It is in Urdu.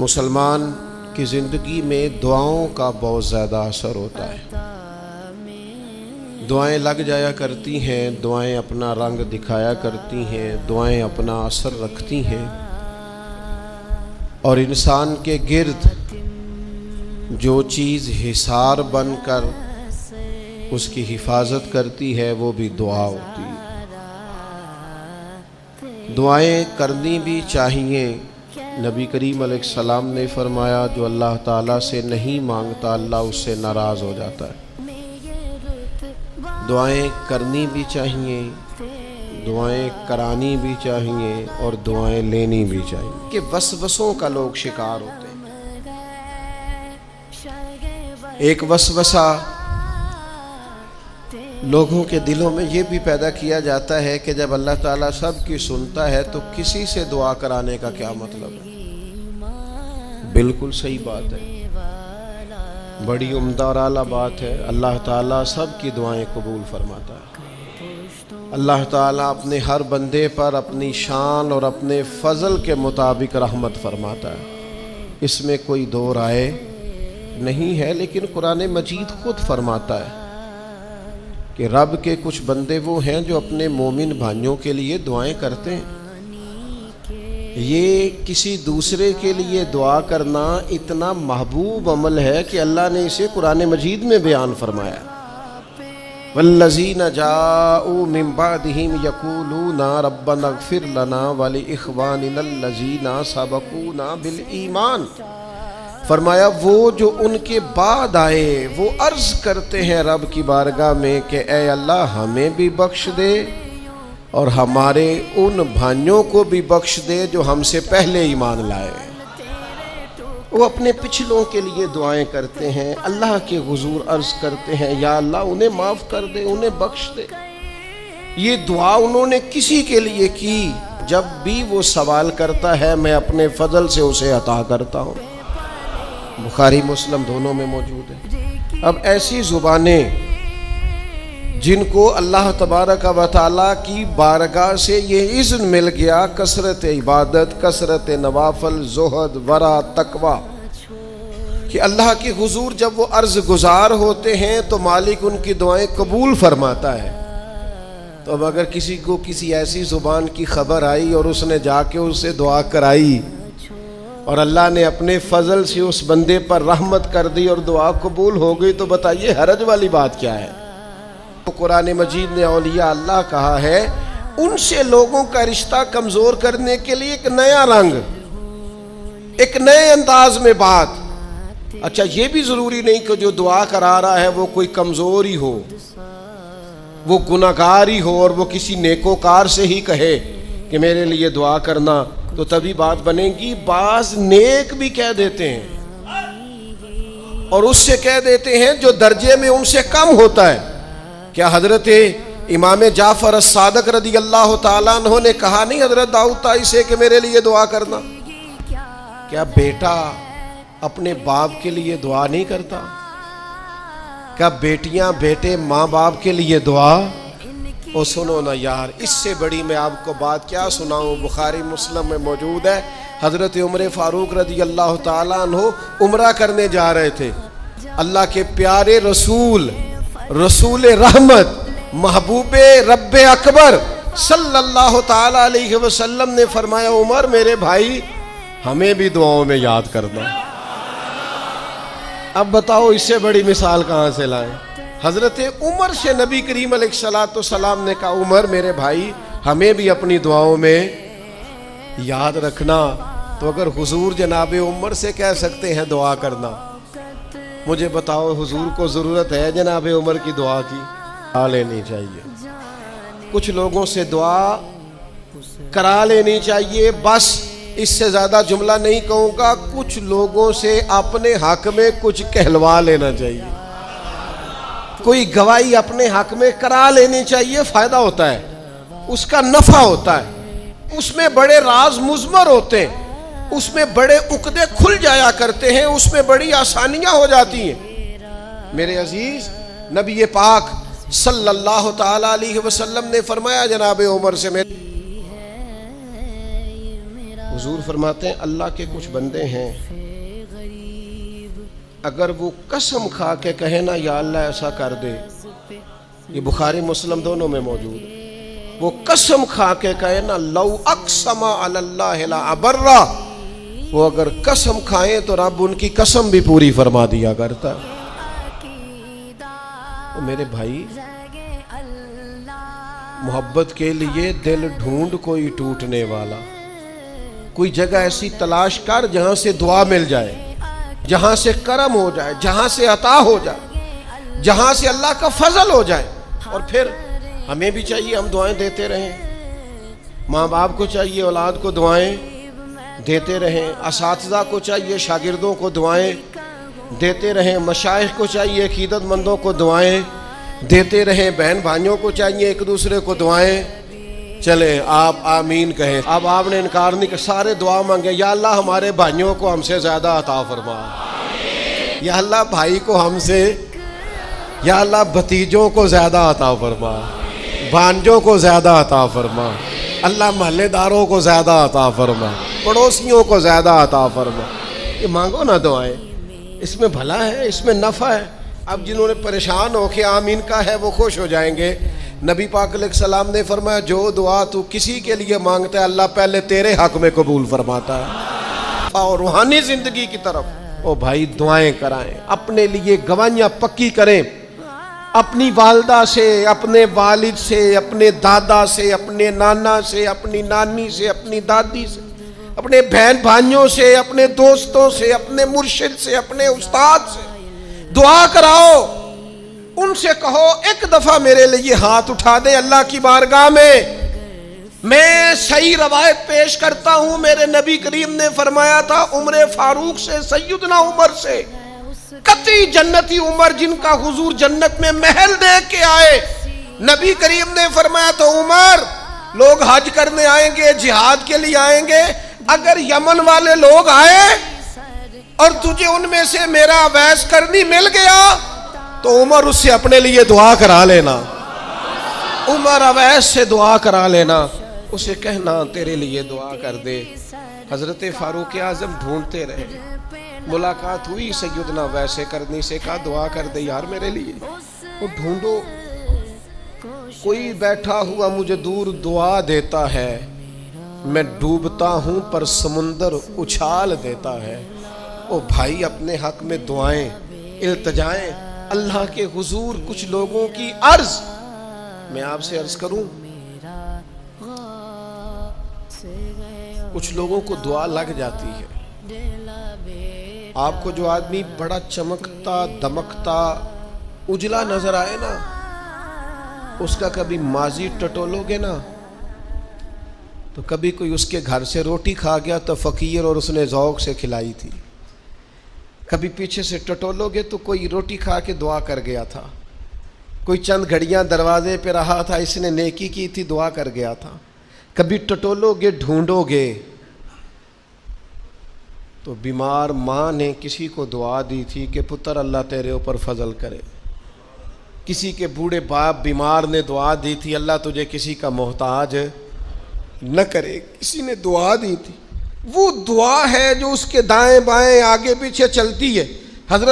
مسلمان کی زندگی میں دعاؤں کا بہت زیادہ اثر ہوتا ہے۔ دعائیں لگ جایا کرتی ہیں، دعائیں اپنا رنگ دکھایا کرتی ہیں، دعائیں اپنا اثر رکھتی ہیں، اور انسان کے گرد جو چیز حصار بن کر اس کی حفاظت کرتی ہے وہ بھی دعا ہوتی ہے۔ دعائیں کرنی بھی چاہیے۔ نبی کریم علیہ السلام نے فرمایا جو اللہ تعالیٰ سے نہیں مانگتا اللہ اس سے ناراض ہو جاتا ہے۔ دعائیں کرنی بھی چاہیے، دعائیں کرانی بھی چاہیے، اور دعائیں لینی بھی چاہیے کہ وسوسوں کا لوگ شکار ہوتے ہیں۔ ایک وسوسہ لوگوں کے دلوں میں یہ بھی پیدا کیا جاتا ہے کہ جب اللہ تعالیٰ سب کی سنتا ہے تو کسی سے دعا کرانے کا کیا مطلب ہے؟ بالکل صحیح بات ہے، بڑی عمدہ اور اعلیٰ بات ہے۔ اللہ تعالیٰ سب کی دعائیں قبول فرماتا ہے۔ اللہ تعالیٰ اپنے ہر بندے پر اپنی شان اور اپنے فضل کے مطابق رحمت فرماتا ہے، اس میں کوئی دو رائے نہیں ہے۔ لیکن قرآن مجید خود فرماتا ہے کہ رب کے کچھ بندے وہ ہیں جو اپنے مومن بھائیوں کے لیے دعائیں کرتے ہیں۔ یہ کسی دوسرے کے لیے دعا کرنا اتنا محبوب عمل ہے کہ اللہ نے اسے قرآن مجید میں بیان فرمایا۔ وَالَّذِينَ جَاءُوا مِن بَعْدِهِمْ يَقُولُونَ رَبَّنَا اغْفِرْ لَنَا وَلِإِخْوَانِنَا الَّذِينَ سَبَقُونَا بِالْإِيمَانِ، فرمایا وہ جو ان کے بعد آئے وہ عرض کرتے ہیں رب کی بارگاہ میں کہ اے اللہ ہمیں بھی بخش دے اور ہمارے ان بھائیوں کو بھی بخش دے جو ہم سے پہلے ایمان لائے۔ وہ اپنے پچھلوں کے لیے دعائیں کرتے ہیں، اللہ کے حضور عرض کرتے ہیں یا اللہ انہیں معاف کر دے، انہیں بخش دے۔ یہ دعا انہوں نے کسی کے لیے کی، جب بھی وہ سوال کرتا ہے میں اپنے فضل سے اسے عطا کرتا ہوں۔ بخاری مسلم دونوں میں موجود ہے۔ اب ایسی زبانیں جن کو اللہ تبارک و تعالیٰ کی بارگاہ سے یہ اذن مل گیا، کثرت عبادت، کثرت نوافل، زہد، ورع، تقوی، کہ اللہ کے حضور جب وہ عرض گزار ہوتے ہیں تو مالک ان کی دعائیں قبول فرماتا ہے۔ تو اب اگر کسی کو کسی ایسی زبان کی خبر آئی اور اس نے جا کے اس سے دعا کرائی اور اللہ نے اپنے فضل سے اس بندے پر رحمت کر دی اور دعا قبول ہو گئی، تو بتائیے حرج والی بات کیا ہے؟ قرآن مجید نے اولیاء اللہ کہا ہے ان سے لوگوں کا رشتہ کمزور کرنے کے لیے ایک نیا رنگ، ایک نئے انداز میں بات۔ اچھا یہ بھی ضروری نہیں کہ جو دعا کرا رہا ہے وہ کوئی کمزور ہی ہو، وہ گناہگار ہی ہو، اور وہ کسی نیکوکار سے ہی کہے کہ میرے لیے دعا کرنا تو تبھی بات بنے گی۔ بعض نیک بھی کہہ دیتے ہیں اور اس سے کہہ دیتے ہیں جو درجے میں ان سے کم ہوتا ہے۔ کیا حضرت امام جعفر الصادق رضی اللہ تعالیٰ عنہ نے کہا نہیں حضرت داؤد طائی سے کہ میرے لیے دعا کرنا؟ کیا بیٹا اپنے باپ کے لیے دعا نہیں کرتا؟ کیا بیٹیاں بیٹے ماں باپ کے لیے دعا؟ او سنو نا یار، اس سے بڑی میں آپ کو بات کیا سناؤں، بخاری مسلم میں موجود ہے۔ حضرت عمر فاروق رضی اللہ تعالیٰ عنہ عمرہ کرنے جا رہے تھے۔ اللہ کے پیارے رسول، رسول رحمت، محبوب رب اکبر صلی اللہ تعالیٰ علیہ وسلم نے فرمایا عمر میرے بھائی ہمیں بھی دعاؤں میں یاد کرنا۔ اب بتاؤ اس سے بڑی مثال کہاں سے لائیں؟ حضرت عمر سے نبی کریم علیہ السلام نے کہا عمر میرے بھائی ہمیں بھی اپنی دعاؤں میں یاد رکھنا۔ تو اگر حضور جناب عمر سے کہہ سکتے ہیں دعا کرنا، مجھے بتاؤ حضور کو ضرورت ہے جناب عمر کی دعا کی؟ کرا لینی چاہیے، کچھ لوگوں سے دعا کرا لینی چاہیے۔ بس اس سے زیادہ جملہ نہیں کہوں گا، کچھ لوگوں سے اپنے حق میں کچھ کہلوا لینا چاہیے، کوئی گواہی اپنے حق میں کرا لینی چاہیے۔ فائدہ ہوتا ہے، اس کا نفع ہوتا ہے، اس میں بڑے راز مضمر ہوتے ہیں، اس میں بڑے عقدے کھل جایا کرتے ہیں، اس میں بڑی آسانیاں ہو جاتی ہیں۔ میرے عزیز نبی پاک صلی اللہ تعالیٰ علیہ وسلم نے فرمایا جناب عمر سے، حضور فرماتے ہیں اللہ کے کچھ بندے ہیں اگر وہ قسم کھا کے کہے نا یا اللہ ایسا کر دے، یہ بخاری مسلم دونوں میں موجود ہے، وہ قسم کھا کے کہے نا لو اقسم علی اللہ لا ابرہ، وہ اگر قسم کھائیں تو رب ان کی قسم بھی پوری فرما دیا کرتا ہے۔ میرے بھائی، محبت کے لیے دل ڈھونڈ کوئی ٹوٹنے والا، کوئی جگہ ایسی تلاش کر جہاں سے دعا مل جائے، جہاں سے کرم ہو جائے، جہاں سے عطا ہو جائے، جہاں سے اللہ کا فضل ہو جائے۔ اور پھر ہمیں بھی چاہیے ہم دعائیں دیتے رہیں، ماں باپ کو چاہیے اولاد کو دعائیں دیتے رہیں، اساتذہ کو چاہیے شاگردوں کو دعائیں دیتے رہیں، مشائخ کو چاہیے عقیدت مندوں کو دعائیں دیتے رہیں، بہن بھائیوں کو چاہیے ایک دوسرے کو دعائیں۔ چلیں آپ آمین کہیں۔ اب آپ نے انکار نہیں کہ سارے دعا مانگے، یا اللہ ہمارے بھائیوں کو ہم سے زیادہ عطا فرما، یا اللہ بھائی کو ہم سے، یا اللہ بھتیجوں کو زیادہ عطا فرما، بھانجوں کو زیادہ عطا فرما، اللہ محلے داروں کو زیادہ عطا فرما، پڑوسیوں کو زیادہ عطا فرما۔ یہ مانگو نا دعائیں، اس میں بھلا ہے، اس میں نفع ہے۔ اب جنہوں نے پریشان ہو کے آمین کا ہے وہ خوش ہو جائیں گے۔ نبی پاک علیہ السلام نے فرمایا جو دعا تو کسی کے لیے مانگتا ہے اللہ پہلے تیرے حق میں قبول فرماتا ہے۔ اور روحانی زندگی کی طرف او بھائی دعائیں کرائیں، اپنے لیے گواہیاں پکی کریں، اپنی والدہ سے، اپنے والد سے، اپنے دادا سے، اپنے نانا سے، اپنی نانی سے، اپنی دادی سے، اپنے بہن بھائیوں سے، اپنے دوستوں سے، اپنے مرشد سے، اپنے استاد سے دعا کراؤ۔ ان سے کہو ایک دفعہ میرے لیے ہاتھ اٹھا دے اللہ کی بارگاہ میں صحیح روایت پیش کرتا ہوں، میرے نبی کریم نے فرمایا تھا عمر فاروق سے، سیدنا عمر سے، قطعی جنتی عمر جن کا حضور جنت میں محل دیکھ کے آئے، نبی کریم نے فرمایا تو عمر لوگ حج کرنے آئیں گے، جہاد کے لیے آئیں گے، اگر یمن والے لوگ آئے اور تجھے ان میں سے میرا اویس کرنی مل گیا تو عمر اس سے اپنے لیے دعا کرا لینا، عمر اویس سے دعا کرا لینا، اسے کہنا تیرے لیے دعا کر دے۔ حضرت فاروق اعظم ڈھونڈتے رہے، ملاقات ہوئی سیدنا اویس کرنی سے، کہا دعا کر دے یار میرے لیے۔ وہ ڈھونڈو، کوئی بیٹھا ہوا مجھے دور دعا دیتا ہے، میں ڈوبتا ہوں پر سمندر اچھال دیتا ہے۔ او بھائی اپنے حق میں دعائیں، التجائیں اللہ کے حضور۔ کچھ لوگوں کی عرض، میں آپ سے عرض کروں، کچھ لوگوں کو دعا لگ جاتی ہے۔ آپ کو جو آدمی بڑا چمکتا دمکتا اجلا نظر آئے نا، اس کا کبھی ماضی ٹٹولو گے نا تو کبھی کوئی اس کے گھر سے روٹی کھا گیا تو فقیر اور اس نے ذوق سے کھلائی تھی، کبھی پیچھے سے ٹٹولو گے تو کوئی روٹی کھا کے دعا کر گیا تھا، کوئی چند گھڑیاں دروازے پہ رہا تھا، اس نے نیکی کی تھی دعا کر گیا تھا۔ کبھی ٹٹولو گے ڈھونڈو گے تو بیمار ماں نے کسی کو دعا دی تھی کہ پتر اللہ تیرے اوپر فضل کرے، کسی کے بوڑھے باپ بیمار نے دعا دی تھی اللہ تجھے کسی کا محتاج نہ کرے، کسی نے دعا دی تھی۔ وہ دعا ہے جو اس کے دائیں بائیں آگے پیچھے چلتی ہے۔ حضرت